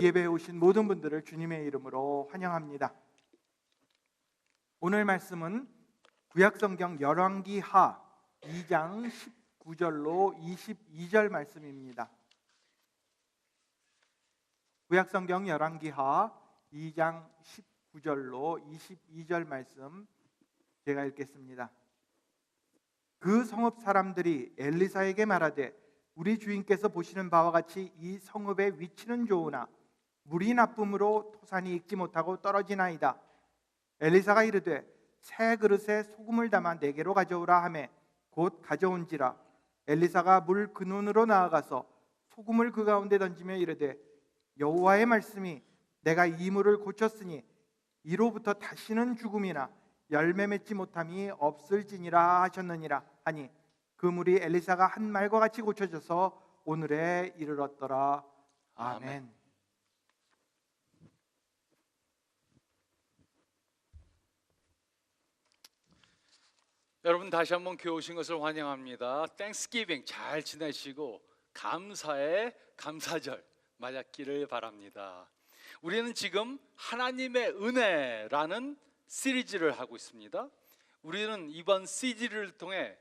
예배에 오신 모든 분들을 주님의 이름으로 환영합니다. 오늘 말씀은 구약성경 열왕기하 2장 19절로 22절 말씀입니다. 구약성경 열왕기하 2장 19절로 22절 말씀 제가 읽겠습니다. 그 성읍 사람들이 엘리사에게 말하되 우리 주인께서 보시는 바와 같이 이 성읍의 위치는 좋으나 물이 나쁨으로 토산이 익지 못하고 떨어지나이다. 엘리사가 이르되 새 그릇에 소금을 담아 내게로 가져오라 하매 곧 가져온지라. 엘리사가 물 근원으로 나아가서 소금을 그 가운데 던지며 이르되 여호와의 말씀이 내가 이 물을 고쳤으니 이로부터 다시는 죽음이나 열매 맺지 못함이 없을지니라 하셨느니라 하니 그 물이 엘리사가 한 말과 같이 고쳐져서 오늘에 이르렀더라. 아멘. 여러분 다시 한번 교회 오신 것을 환영합니다. 땡스기빙 잘 지내시고 감사의 감사절 맞았기를 바랍니다. 우리는 지금 하나님의 은혜라는 시리즈를 하고 있습니다. 우리는 이번 시리즈를 통해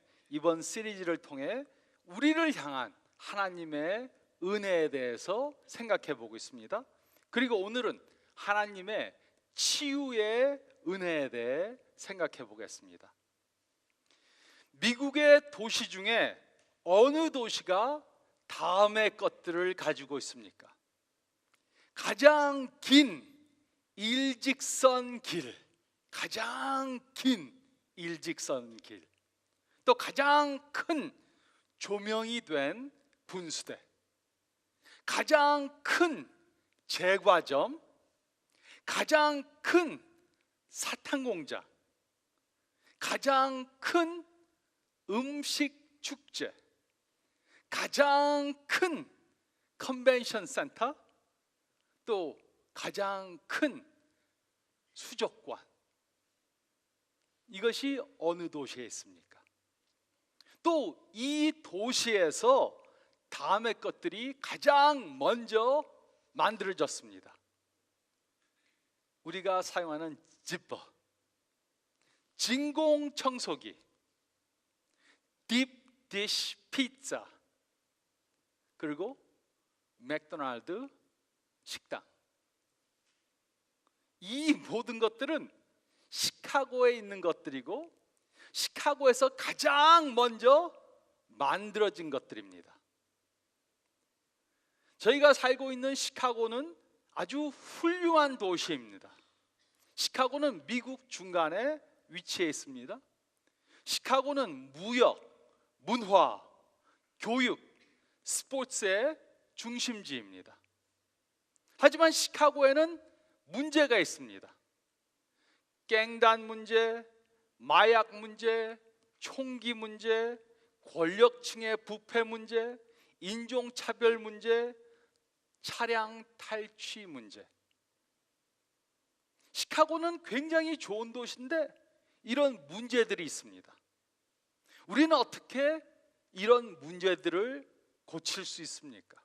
우리를 향한 하나님의 은혜에 대해서 생각해 보고 있습니다. 그리고 오늘은 하나님의 치유의 은혜에 대해 생각해 보겠습니다. 미국의 도시 중에 어느 도시가 다음의 것들을 가지고 있습니까? 가장 긴 일직선 길, 또 가장 큰 조명이 된 분수대, 가장 큰 제과점, 가장 큰 사탕 공장, 가장 큰 음식 축제, 가장 큰 컨벤션 센터, 또 가장 큰 수족관. 이것이 어느 도시에 있습니까? 또 이 도시에서 다음의 것들이 가장 먼저 만들어졌습니다. 우리가 사용하는 지퍼, 진공 청소기, 딥 디시 피자, 그리고 맥도날드 식당. 이 모든 것들은 시카고에 있는 것들이고 시카고에서 가장 먼저 만들어진 것들입니다. 저희가 살고 있는 시카고는 아주 훌륭한 도시입니다. 시카고는 미국 중간에 위치해 있습니다. 시카고는 무역, 문화, 교육, 스포츠의 중심지입니다. 하지만 시카고에는 문제가 있습니다. 갱단 문제, 마약 문제, 총기 문제, 권력층의 부패 문제, 인종차별 문제, 차량 탈취 문제. 시카고는 굉장히 좋은 도시인데 이런 문제들이 있습니다. 우리는 어떻게 이런 문제들을 고칠 수 있습니까?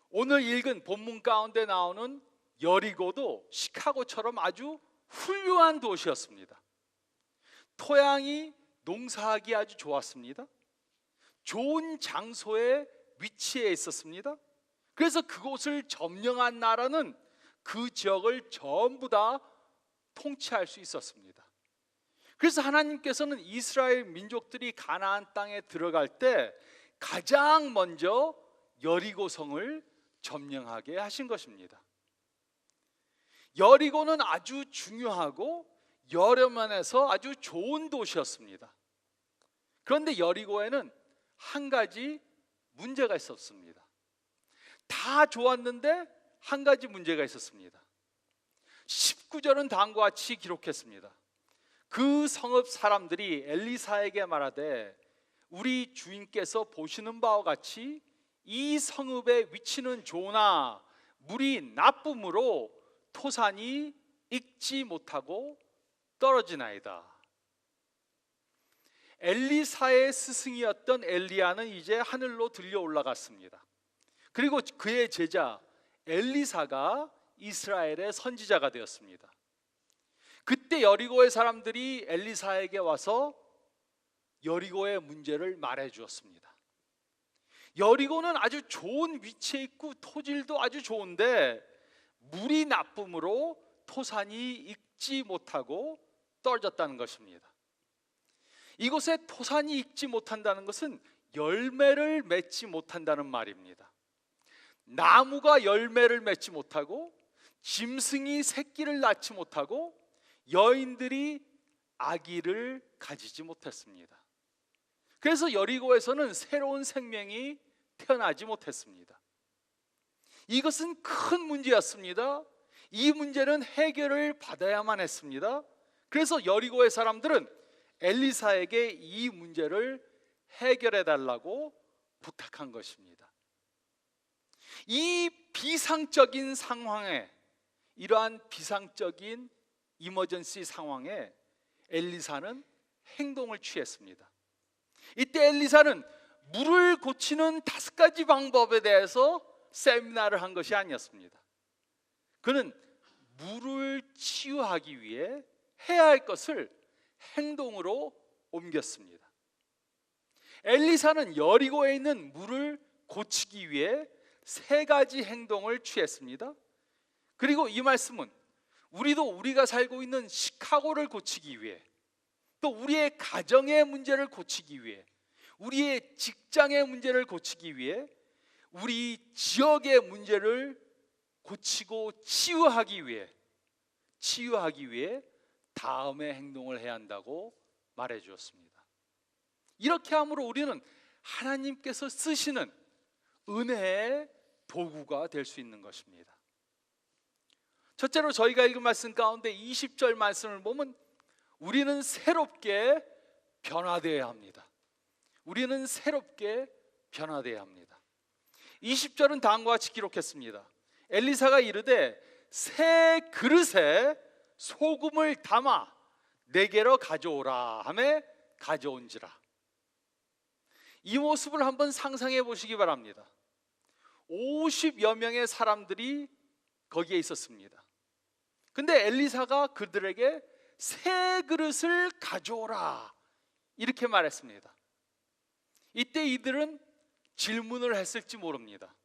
오늘 읽은 본문 가운데 나오는 여리고도 시카고처럼 아주 훌륭한 도시였습니다. 토양이 농사하기 아주 좋았습니다. 좋은 장소에 위치해 있었습니다. 그래서 그곳을 점령한 나라는 그 지역을 전부 다 통치할 수 있었습니다. 그래서 하나님께서는 이스라엘 민족들이 가나안 땅에 들어갈 때 가장 먼저 여리고성을 점령하게 하신 것입니다. 여리고는 아주 중요하고 여러 면에서 아주 좋은 도시였습니다. 그런데 여리고에는 한 가지 문제가 있었습니다. 다 좋았는데 한 가지 문제가 있었습니다. 19절은 다음과 같이 기록했습니다. 그 성읍 사람들이 엘리사에게 말하되 우리 주인께서 보시는 바와 같이 이 성읍의 위치는 좋으나 물이 나쁨으로 토산이 익지 못하고 떨어지나이다. 엘리사의 스승이었던 엘리야는 이제 하늘로 들려 올라갔습니다. 그리고 그의 제자 엘리사가 이스라엘의 선지자가 되었습니다. 그때 여리고의 사람들이 엘리사에게 와서 여리고의 문제를 말해 주었습니다. 여리고는 아주 좋은 위치에 있고 토질도 아주 좋은데 물이 나쁨으로 토산이 익지 못하고 떨어졌다는 것입니다. 이곳에 토산이 익지 못한다는 것은 열매를 맺지 못한다는 말입니다. 나무가 열매를 맺지 못하고 짐승이 새끼를 낳지 못하고 여인들이 아기를 가지지 못했습니다. 그래서 여리고에서는 새로운 생명이 태어나지 못했습니다. 이것은 큰 문제였습니다. 이 문제는 해결을 받아야만 했습니다. 그래서 여리고의 사람들은 엘리사에게 이 문제를 해결해 달라고 부탁한 것입니다. 이 비상적인 상황에, 이러한 비상적인 이머전시 상황에 엘리사는 행동을 취했습니다. 이때 엘리사는 물을 고치는 5가지 방법에 대해서 세미나를 한 것이 아니었습니다. 그는 물을 치유하기 위해 해야 할 것을 행동으로 옮겼습니다. 엘리사는 여리고에 있는 물을 고치기 위해 3가지 행동을 취했습니다. 그리고 이 말씀은 우리가 살고 있는 시카고를 고치기 위해, 또 우리의 가정의 문제를 고치기 위해, 우리의 직장의 문제를 고치기 위해, 우리 지역의 문제를 고치고 치유하기 위해 다음의 행동을 해야 한다고 말해 주었습니다. 이렇게 함으로 우리는 하나님께서 쓰시는 은혜의 도구가 될 수 있는 것입니다. 첫째로 저희가 읽은 말씀 가운데 20절 말씀을 보면 우리는 새롭게 변화되어야 합니다. 우리는 새롭게 변화되어야 합니다. 20절은 다음과 같이 기록했습니다. 엘리사가 이르되 새 그릇에 소금을 담아 내게로 가져오라 하매 가져온지라. 이 모습을 한번 상상해 보시기 바랍니다. 50여 명의 사람들이 거기에 있었습니다. 근데 엘리사가 그들에게 새 그릇을 가져오라 이렇게 말했습니다. 이때 이들은 질문을 했을지 모릅니다.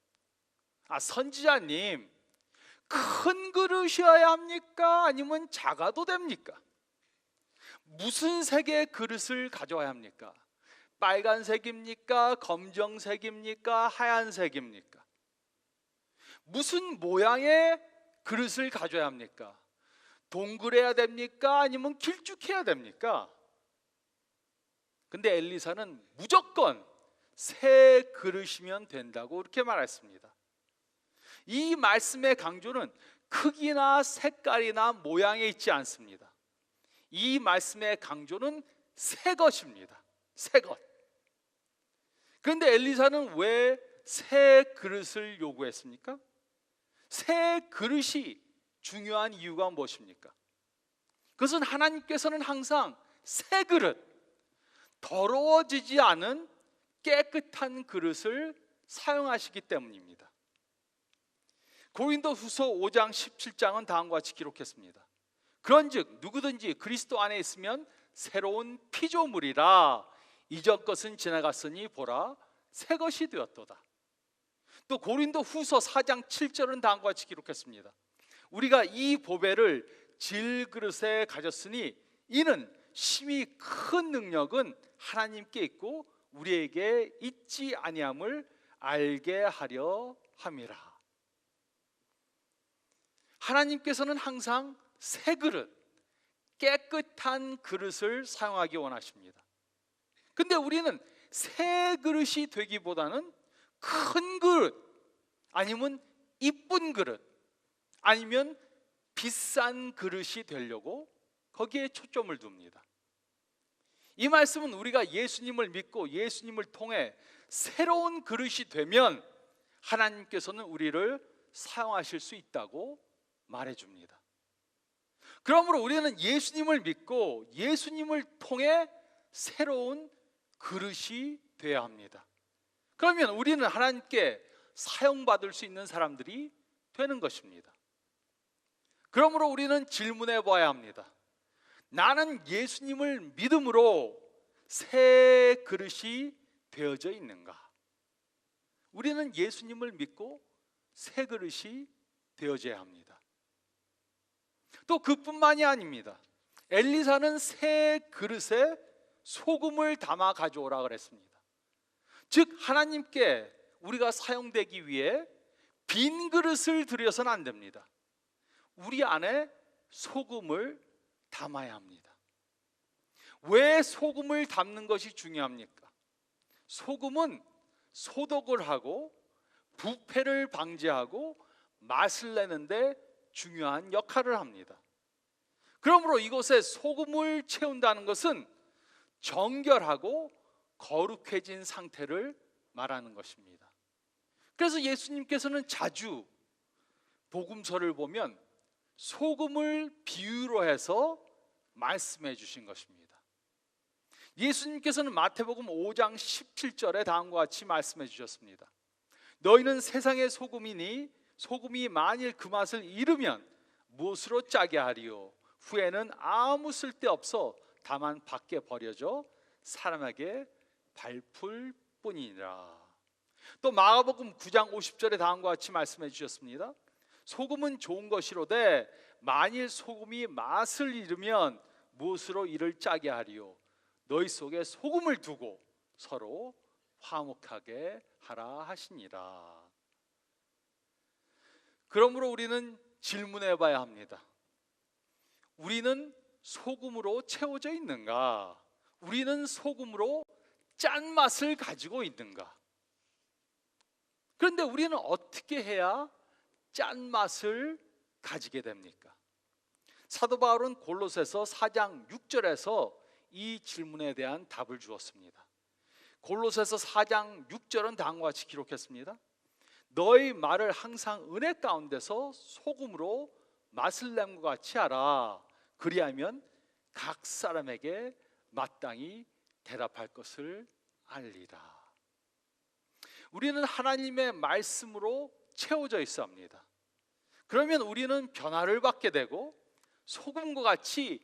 선지자님, 큰 그릇이어야 합니까? 아니면 작아도 됩니까? 무슨 색의 그릇을 가져와야 합니까? 빨간색입니까? 검정색입니까? 하얀색입니까? 무슨 모양의 그릇을 가져야 합니까? 동그래야 됩니까? 아니면 길쭉해야 됩니까? 근데 엘리사는 무조건 새 그릇이면 된다고 그렇게 말했습니다. 이 말씀의 강조는 크기나 색깔이나 모양에 있지 않습니다. 이 말씀의 강조는 새 것입니다. 새 것. 그런데 엘리사는 왜 새 그릇을 요구했습니까? 새 그릇이 중요한 이유가 무엇입니까? 그것은 하나님께서는 항상 새 그릇, 더러워지지 않은 깨끗한 그릇을 사용하시기 때문입니다. 고린도후서 5장 17장은 다음과 같이 기록했습니다. 그런즉 누구든지 그리스도 안에 있으면 새로운 피조물이라, 이전 것은 지나갔으니 보라 새 것이 되었도다. 또 고린도후서 4장 7절은 다음과 같이 기록했습니다. 우리가 이 보배를 질그릇에 가졌으니 이는 심히 큰 능력은 하나님께 있고 우리에게 있지 아니함을 알게 하려 함이라. 하나님께서는 항상 새 그릇, 깨끗한 그릇을 사용하기 원하십니다. 근데 우리는 새 그릇이 되기보다는 큰 그릇, 아니면 이쁜 그릇, 아니면 비싼 그릇이 되려고 거기에 초점을 둡니다. 이 말씀은 우리가 예수님을 믿고 예수님을 통해 새로운 그릇이 되면 하나님께서는 우리를 사용하실 수 있다고 말해줍니다. 그러므로 우리는 예수님을 믿고 예수님을 통해 새로운 그릇이 되어야 합니다. 그러면 우리는 하나님께 사용받을 수 있는 사람들이 되는 것입니다. 그러므로 우리는 질문해 봐야 합니다. 나는 예수님을 믿음으로 새 그릇이 되어져 있는가? 우리는 예수님을 믿고 새 그릇이 되어져야 합니다. 또 그뿐만이 아닙니다. 엘리사는 새 그릇에 소금을 담아 가져오라 그랬습니다. 즉 하나님께 우리가 사용되기 위해 빈 그릇을 들여서는 안 됩니다. 우리 안에 소금을 담아야 합니다. 왜 소금을 담는 것이 중요합니까? 소금은 소독을 하고 부패를 방지하고 맛을 내는데 중요한 역할을 합니다. 그러므로 이곳에 소금을 채운다는 것은 정결하고 거룩해진 상태를 말하는 것입니다. 그래서 예수님께서는 자주 복음서를 보면 소금을 비유로 해서 말씀해 주신 것입니다. 예수님께서는 마태복음 5장 17절에 다음과 같이 말씀해 주셨습니다. 너희는 세상의 소금이니 소금이 만일 그 맛을 잃으면 무엇으로 짜게 하리요? 후에는 아무 쓸데없어 다만 밖에 버려져 사람에게 밟을 뿐이니라. 또 마가복음 9장 50절에 다음과 같이 말씀해 주셨습니다. 소금은 좋은 것이로되 만일 소금이 맛을 잃으면 무엇으로 이를 짜게 하리요? 너희 속에 소금을 두고 서로 화목하게 하라 하시니라. 그러므로 우리는 질문해 봐야 합니다. 우리는 소금으로 채워져 있는가? 우리는 소금으로 짠맛을 가지고 있는가? 그런데 우리는 어떻게 해야 짠맛을 가지게 됩니까? 사도 바울은 골로새서 4장 6절에서 이 질문에 대한 답을 주었습니다. 골로새서 4장 6절은 다음과 같이 기록했습니다. 너희 말을 항상 은혜 가운데서 소금으로 맛을 낸 것 같이 하라. 그리하면 각 사람에게 마땅히 대답할 것을 알리라. 우리는 하나님의 말씀으로 채워져 있어 합니다. 그러면 우리는 변화를 받게 되고 소금과 같이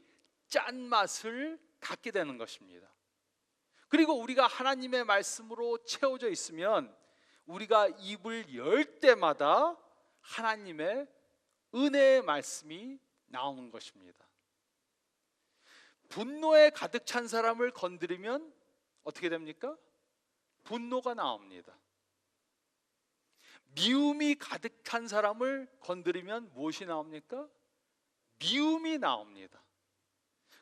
짠맛을 갖게 되는 것입니다. 그리고 우리가 하나님의 말씀으로 채워져 있으면 우리가 입을 열 때마다 하나님의 은혜의 말씀이 나오는 것입니다. 분노에 가득 찬 사람을 건드리면 어떻게 됩니까? 분노가 나옵니다. 미움이 가득한 사람을 건드리면 무엇이 나옵니까? 미움이 나옵니다.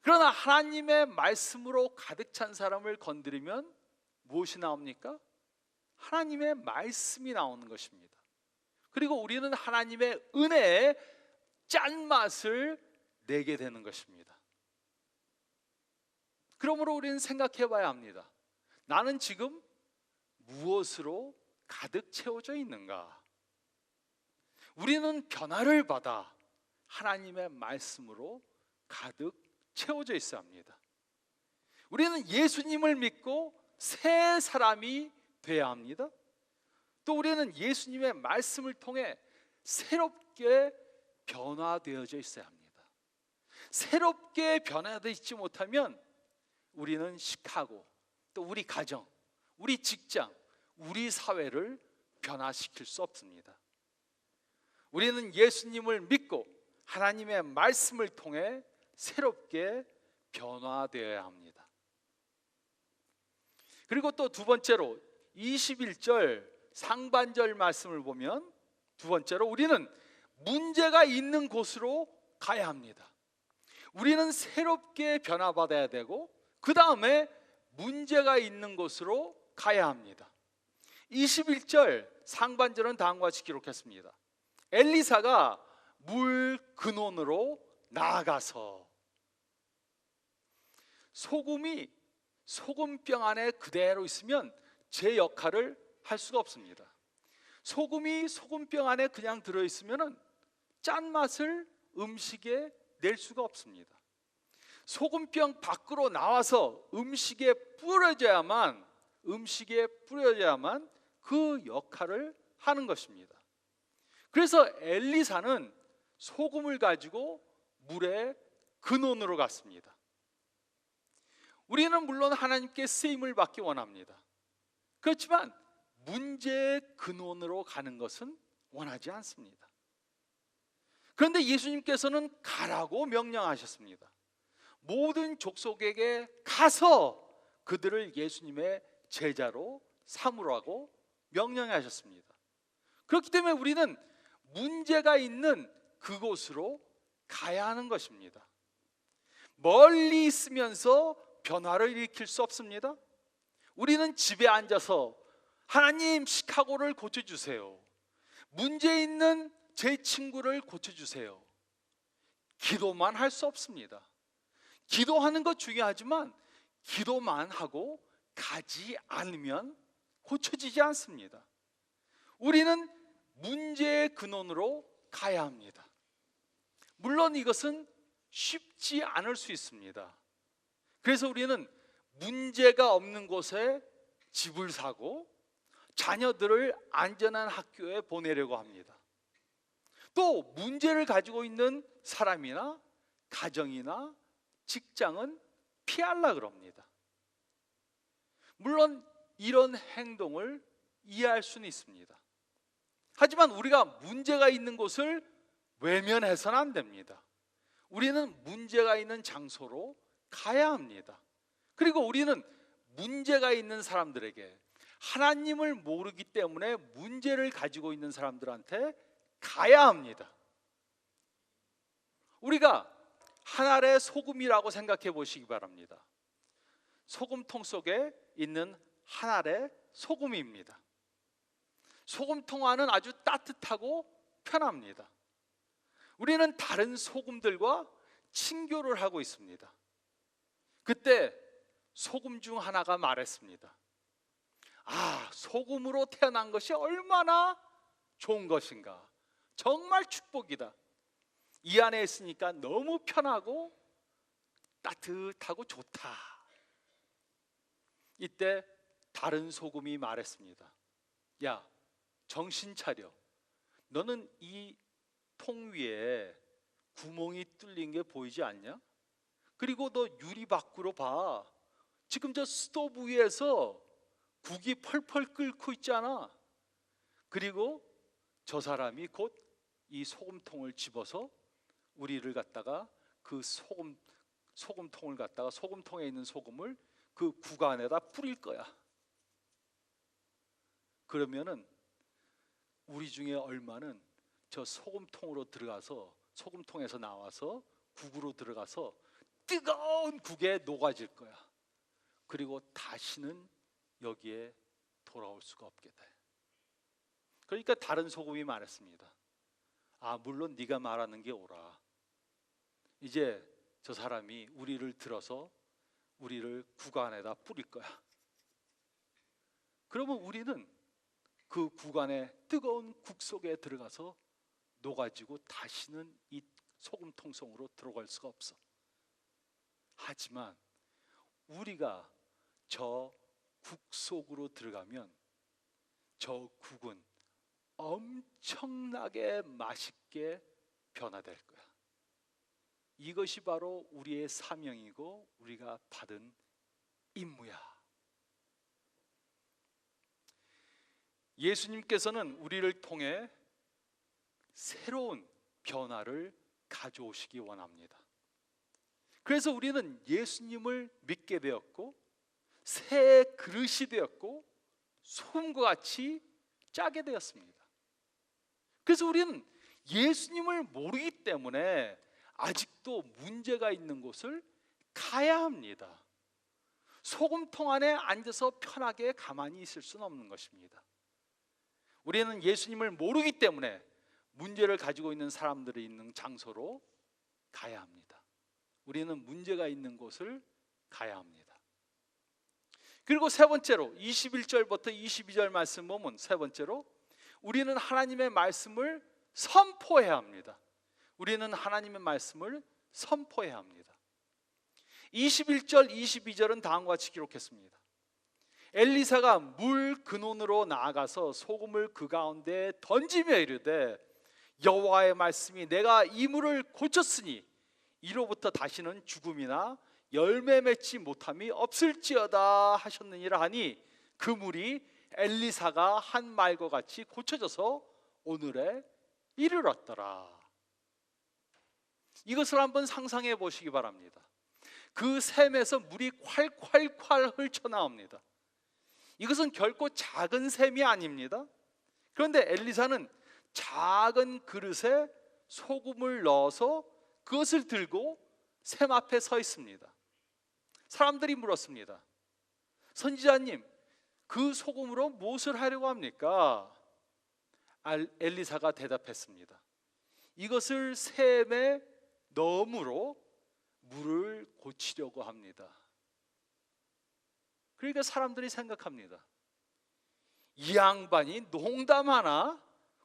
그러나 하나님의 말씀으로 가득 찬 사람을 건드리면 무엇이 나옵니까? 하나님의 말씀이 나오는 것입니다. 그리고 우리는 하나님의 은혜의 짠맛을 내게 되는 것입니다. 그러므로 우리는 생각해 봐야 합니다. 나는 지금 무엇으로 가득 채워져 있는가? 우리는 변화를 받아 하나님의 말씀으로 가득 채워져 있어야 합니다. 우리는 예수님을 믿고 새 사람이 되어야 합니다. 또 우리는 예수님의 말씀을 통해 새롭게 변화되어져 있어야 합니다. 새롭게 변화되어 있지 못하면 우리는 시카고, 또 우리 가정, 우리 직장, 우리 사회를 변화시킬 수 없습니다. 우리는 예수님을 믿고 하나님의 말씀을 통해 새롭게 변화되어야 합니다. 그리고 또 두 번째로 21절 상반절 말씀을 보면 두 번째로 우리는 문제가 있는 곳으로 가야 합니다. 우리는 새롭게 변화받아야 되고 그 다음에 문제가 있는 곳으로 가야 합니다. 21절 상반절은 다음과 같이 기록했습니다. 엘리사가 물 근원으로 나아가서 소금이 소금병 안에 그대로 있으면 제 역할을 할 수가 없습니다. 소금이 소금병 안에 그냥 들어있으면 짠맛을 음식에 낼 수가 없습니다. 소금병 밖으로 나와서 음식에 뿌려져야만 그 역할을 하는 것입니다. 그래서 엘리사는 소금을 가지고 물의 근원으로 갔습니다. 우리는 물론 하나님께 쓰임을 받기 원합니다. 그렇지만 문제의 근원으로 가는 것은 원하지 않습니다. 그런데 예수님께서는 가라고 명령하셨습니다. 모든 족속에게 가서 그들을 예수님의 제자로 삼으라고 명령하셨습니다. 그렇기 때문에 우리는 문제가 있는 그곳으로 가야 하는 것입니다. 멀리 있으면서 변화를 일으킬 수 없습니다. 우리는 집에 앉아서 하나님 시카고를 고쳐주세요, 문제 있는 제 친구를 고쳐주세요, 기도만 할 수 없습니다. 기도하는 것 중요하지만 기도만 하고 가지 않으면 고쳐지지 않습니다. 우리는 문제의 근원으로 가야 합니다. 물론 이것은 쉽지 않을 수 있습니다. 그래서 우리는 문제가 없는 곳에 집을 사고 자녀들을 안전한 학교에 보내려고 합니다. 또 문제를 가지고 있는 사람이나 가정이나 직장은 피하려고 합니다. 물론 이런 행동을 이해할 수는 있습니다. 하지만 우리가 문제가 있는 곳을 외면해서는 안 됩니다. 우리는 문제가 있는 장소로 가야 합니다. 그리고 우리는 문제가 있는 사람들에게, 하나님을 모르기 때문에 문제를 가지고 있는 사람들한테 가야 합니다. 우리가 한 알의 소금이라고 생각해 보시기 바랍니다. 소금통 속에 있는 한 알의 소금입니다. 소금통 안은 아주 따뜻하고 편합니다. 우리는 다른 소금들과 친교를 하고 있습니다. 그때 소금 중 하나가 말했습니다. 소금으로 태어난 것이 얼마나 좋은 것인가, 정말 축복이다. 이 안에 있으니까 너무 편하고 따뜻하고 좋다. 이때 다른 소금이 말했습니다. 야, 정신 차려. 너는 이 통 위에 구멍이 뚫린 게 보이지 않냐? 그리고 너 유리 밖으로 봐. 지금 저 스토브 위에서 국이 펄펄 끓고 있잖아. 그리고 저 사람이 곧 이 소금통을 집어서 우리를 갖다가 그 소금통을 갖다가 소금통에 있는 소금을 그 국 안에다 뿌릴 거야. 그러면은 우리 중에 얼마는 저 소금통으로 들어가서, 소금통에서 나와서 국으로 들어가서 뜨거운 국에 녹아질 거야. 그리고 다시는 여기에 돌아올 수가 없게 돼. 그러니까 다른 소금이 말했습니다. 물론 네가 말하는 게 옳아. 이제 저 사람이 우리를 들어서 우리를 국 안에다 뿌릴 거야. 그러면 우리는 그 국 안에 뜨거운 국 속에 들어가서 녹아지고 다시는 이 소금통 속으로 들어갈 수가 없어. 하지만 우리가 저 국 속으로 들어가면 저 국은 엄청나게 맛있게 변화될 거야. 이것이 바로 우리의 사명이고 우리가 받은 임무야. 예수님께서는 우리를 통해 새로운 변화를 가져오시기 원합니다. 그래서 우리는 예수님을 믿게 되었고 새 그릇이 되었고 소금과 같이 짜게 되었습니다. 그래서 우리는 예수님을 모르기 때문에 아직도 문제가 있는 곳을 가야 합니다. 소금통 안에 앉아서 편하게 가만히 있을 수는 없는 것입니다. 우리는 예수님을 모르기 때문에 문제를 가지고 있는 사람들이 있는 장소로 가야 합니다. 우리는 문제가 있는 곳을 가야 합니다. 그리고 세 번째로 21절부터 22절 말씀 보면, 세 번째로 우리는 하나님의 말씀을 선포해야 합니다. 우리는 하나님의 말씀을 선포해야 합니다. 21절 22절은 다음과 같이 기록했습니다. 엘리사가 물 근원으로 나아가서 소금을 그 가운데 던지며 이르되 여호와의 말씀이 내가 이 물을 고쳤으니 이로부터 다시는 죽음이나 열매 맺지 못함이 없을지어다 하셨느니라 하니 그 물이 엘리사가 한 말과 같이 고쳐져서 오늘에 이르렀더라. 이것을 한번 상상해 보시기 바랍니다. 그 샘에서 물이 콸콸콸 흘러나옵니다. 이것은 결코 작은 샘이 아닙니다. 그런데 엘리사는 작은 그릇에 소금을 넣어서 그것을 들고 샘 앞에 서 있습니다. 사람들이 물었습니다. 선지자님, 그 소금으로 무엇을 하려고 합니까? 엘리사가 대답했습니다. 이것을 샘에 넣음으로 물을 고치려고 합니다. 그러니까 사람들이 생각합니다. 이 양반이 농담하나?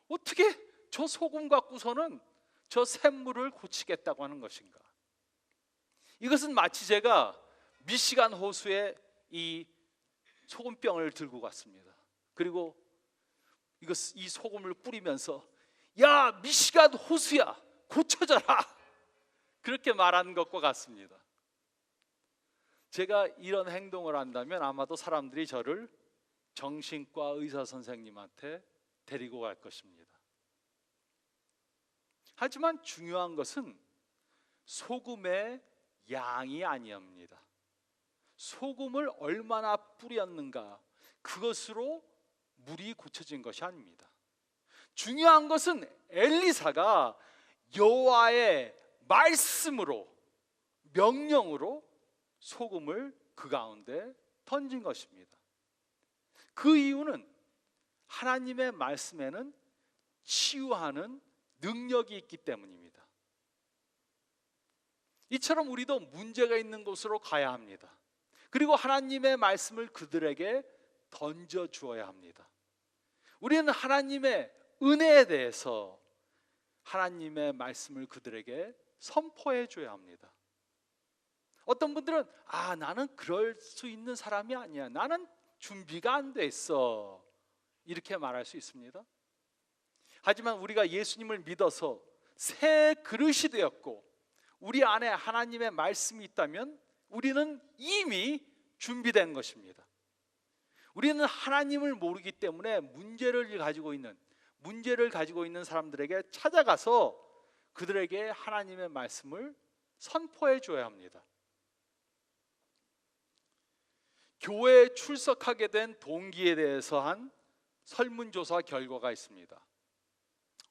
어떻게 저 소금 갖고서는 저 샘물을 고치겠다고 하는 것인가? 이것은 마치 제가 미시간 호수에 이 소금병을 들고 갔습니다. 그리고 이 소금을 뿌리면서 야, 미시간 호수야, 고쳐져라, 그렇게 말하는 것과 같습니다. 제가 이런 행동을 한다면 아마도 사람들이 저를 정신과 의사 선생님한테 데리고 갈 것입니다. 하지만 중요한 것은 소금의 양이 아니옵니다. 소금을 얼마나 뿌렸는가, 그것으로 물이 고쳐진 것이 아닙니다. 중요한 것은 엘리사가 여호와의 말씀으로, 명령으로 소금을 그 가운데 던진 것입니다. 그 이유는 하나님의 말씀에는 치유하는 능력이 있기 때문입니다. 이처럼 우리도 문제가 있는 곳으로 가야 합니다. 그리고 하나님의 말씀을 그들에게 던져 주어야 합니다. 우리는 하나님의 은혜에 대해서 하나님의 말씀을 그들에게 선포해 줘야 합니다. 어떤 분들은 나는 그럴 수 있는 사람이 아니야, 나는 준비가 안 됐어, 이렇게 말할 수 있습니다. 하지만 우리가 예수님을 믿어서 새 그릇이 되었고 우리 안에 하나님의 말씀이 있다면 우리는 이미 준비된 것입니다. 우리는 하나님을 모르기 때문에 문제를 가지고 있는 사람들에게 찾아가서 그들에게 하나님의 말씀을 선포해 줘야 합니다. 교회에 출석하게 된 동기에 대해서 한 설문조사 결과가 있습니다.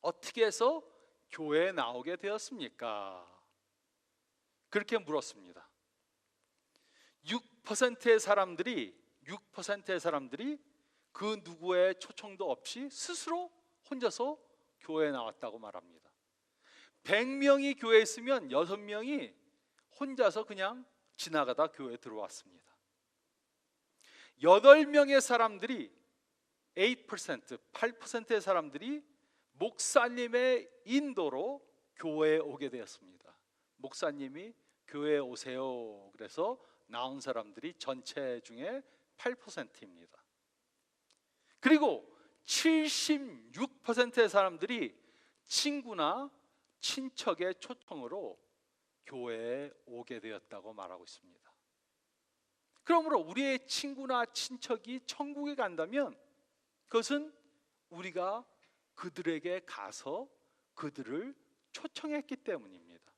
어떻게 해서 교회에 나오게 되었습니까? 그렇게 물었습니다. 6%의 사람들이 그 누구의 초청도 없이 스스로 혼자서 교회에 나왔다고 말합니다. 100명이 교회에 있으면 6명이 혼자서 그냥 지나가다 교회에 들어왔습니다. 8명의 사람들이 8%의 사람들이 목사님의 인도로 교회에 오게 되었습니다. 목사님이 교회에 오세요, 그래서 나온 사람들이 전체 중에 8%입니다. 그리고 76%의 사람들이 친구나 친척의 초청으로 교회에 오게 되었다고 말하고 있습니다. 그러므로 우리의 친구나 친척이 천국에 간다면 그것은 우리가 그들에게 가서 그들을 초청했기 때문입니다.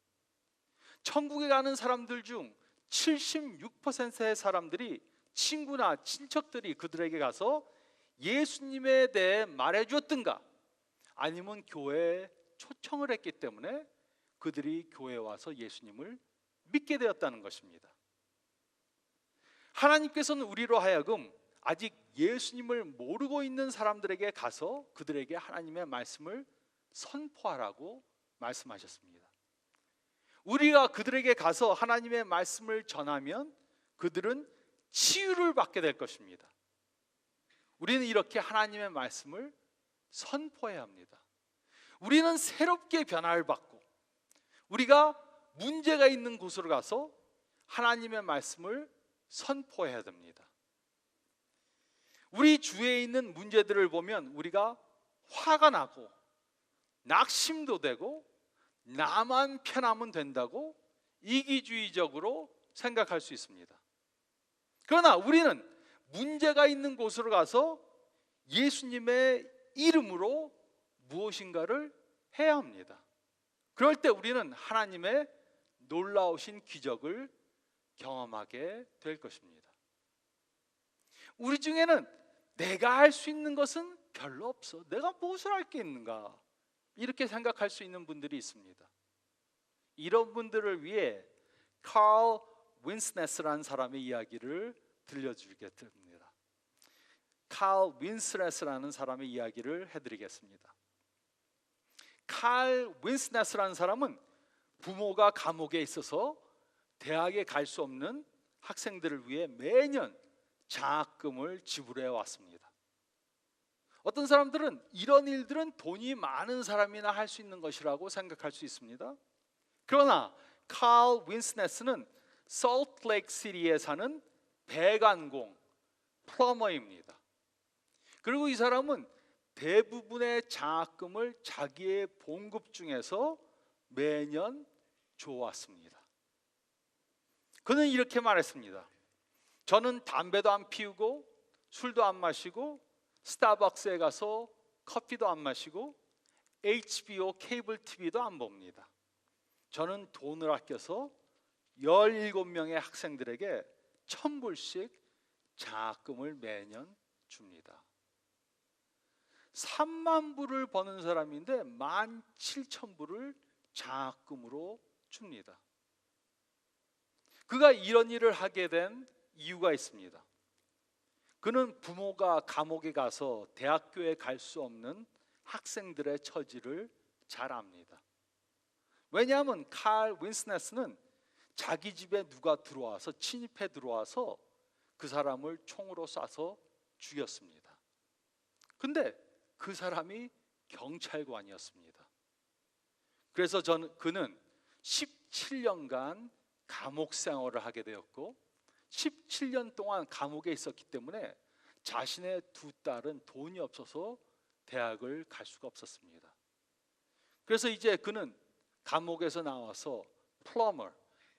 천국에 가는 사람들 중 76%의 사람들이, 친구나 친척들이 그들에게 가서 예수님에 대해 말해주었든가 아니면 교회에 초청을 했기 때문에 그들이 교회에 와서 예수님을 믿게 되었다는 것입니다. 하나님께서는 우리로 하여금 아직 예수님을 모르고 있는 사람들에게 가서 그들에게 하나님의 말씀을 선포하라고 말씀하셨습니다. 우리가 그들에게 가서 하나님의 말씀을 전하면 그들은 치유를 받게 될 것입니다. 우리는 이렇게 하나님의 말씀을 선포해야 합니다. 우리는 새롭게 변화를 받고 우리가 문제가 있는 곳으로 가서 하나님의 말씀을 선포해야 됩니다. 우리 주위에 있는 문제들을 보면 우리가 화가 나고 낙심도 되고 나만 편하면 된다고 이기주의적으로 생각할 수 있습니다. 그러나 우리는 문제가 있는 곳으로 가서 예수님의 이름으로 무엇인가를 해야 합니다. 그럴 때 우리는 하나님의 놀라우신 기적을 경험하게 될 것입니다. 우리 중에는 내가 할 수 있는 것은 별로 없어. 내가 무엇을 할 게 있는가? 이렇게 생각할 수 있는 분들이 있습니다. 이런 분들을 위해 칼 윈스네스라는 사람의 이야기를 들려주게 됩니다. 칼 윈스네스라는 사람의 이야기를 해드리겠습니다. 칼 윈스네스라는 사람은 부모가 감옥에 있어서 대학에 갈 수 없는 학생들을 위해 매년 장학금을 지불해 왔습니다. 어떤 사람들은 이런 일들은 돈이 많은 사람이나 할 수 있는 것이라고 생각할 수 있습니다. 그러나 칼 윈스네스는 솔트레이크 시티에 사는 배관공 플러머입니다. 그리고 이 사람은 대부분의 장학금을 자기의 봉급 중에서 매년 줘왔습니다. 그는 이렇게 말했습니다. 저는 담배도 안 피우고 술도 안 마시고 스타벅스에 가서 커피도 안 마시고 HBO 케이블 TV도 안 봅니다. 저는 돈을 아껴서 17명의 학생들에게 1,000불씩 장학금을 매년 줍니다. 3만 불을 버는 사람인데 17,000불을 장학금으로 줍니다. 그가 이런 일을 하게 된 이유가 있습니다. 그는 부모가 감옥에 가서 대학교에 갈 수 없는 학생들의 처지를 잘 압니다. 왜냐하면 칼 윈스네스는 자기 집에 누가 들어와서 침입해 들어와서 그 사람을 총으로 쏴서 죽였습니다. 근데 그 사람이 경찰관이었습니다. 그래서 그는 17년간 감옥 생활을 하게 되었고 17년 동안 감옥에 있었기 때문에 자신의 두 딸은 돈이 없어서 대학을 갈 수가 없었습니다. 그래서 이제 그는 감옥에서 나와서 플러머,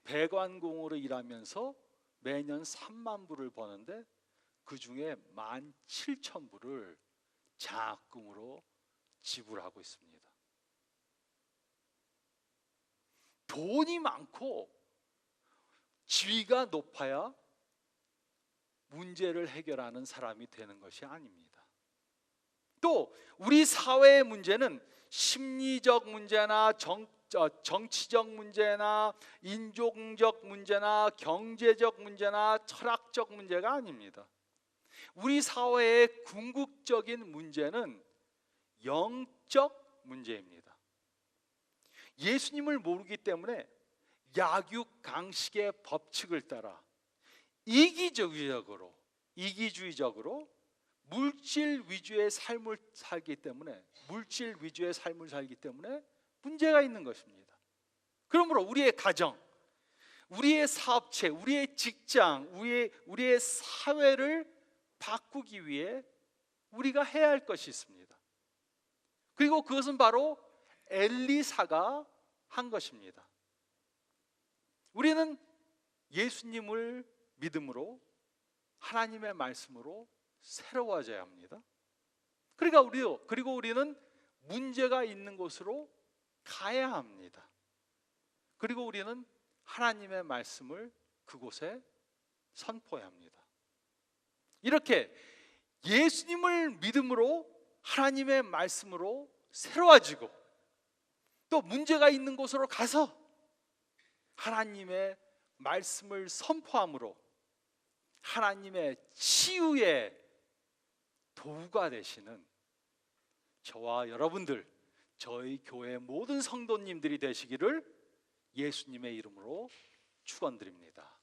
배관공으로 일하면서 매년 3만 불을 버는데 그 중에 17,000불을 장학금으로 지불하고 있습니다. 돈이 많고 지위가 높아야 문제를 해결하는 사람이 되는 것이 아닙니다. 또 우리 사회의 문제는 심리적 문제나 정치적 문제나 인종적 문제나 경제적 문제나 철학적 문제가 아닙니다. 우리 사회의 궁극적인 문제는 영적 문제입니다. 예수님을 모르기 때문에 약육강식의 법칙을 따라 이기주의적으로 물질 위주의 삶을 살기 때문에 문제가 있는 것입니다. 그러므로 우리의 가정, 우리의 사업체, 우리의 직장, 우리의 사회를 바꾸기 위해 우리가 해야 할 것이 있습니다. 그리고 그것은 바로 엘리사가 한 것입니다. 우리는 예수님을 믿음으로 하나님의 말씀으로 새로워져야 합니다. 그리고 우리는 문제가 있는 곳으로 가야 합니다. 그리고 우리는 하나님의 말씀을 그곳에 선포해야 합니다. 이렇게 예수님을 믿음으로 하나님의 말씀으로 새로워지고 또 문제가 있는 곳으로 가서 하나님의 말씀을 선포함으로 하나님의 치유의 도구가 되시는 저와 여러분들, 저희 교회 모든 성도님들이 되시기를 예수님의 이름으로 축원드립니다.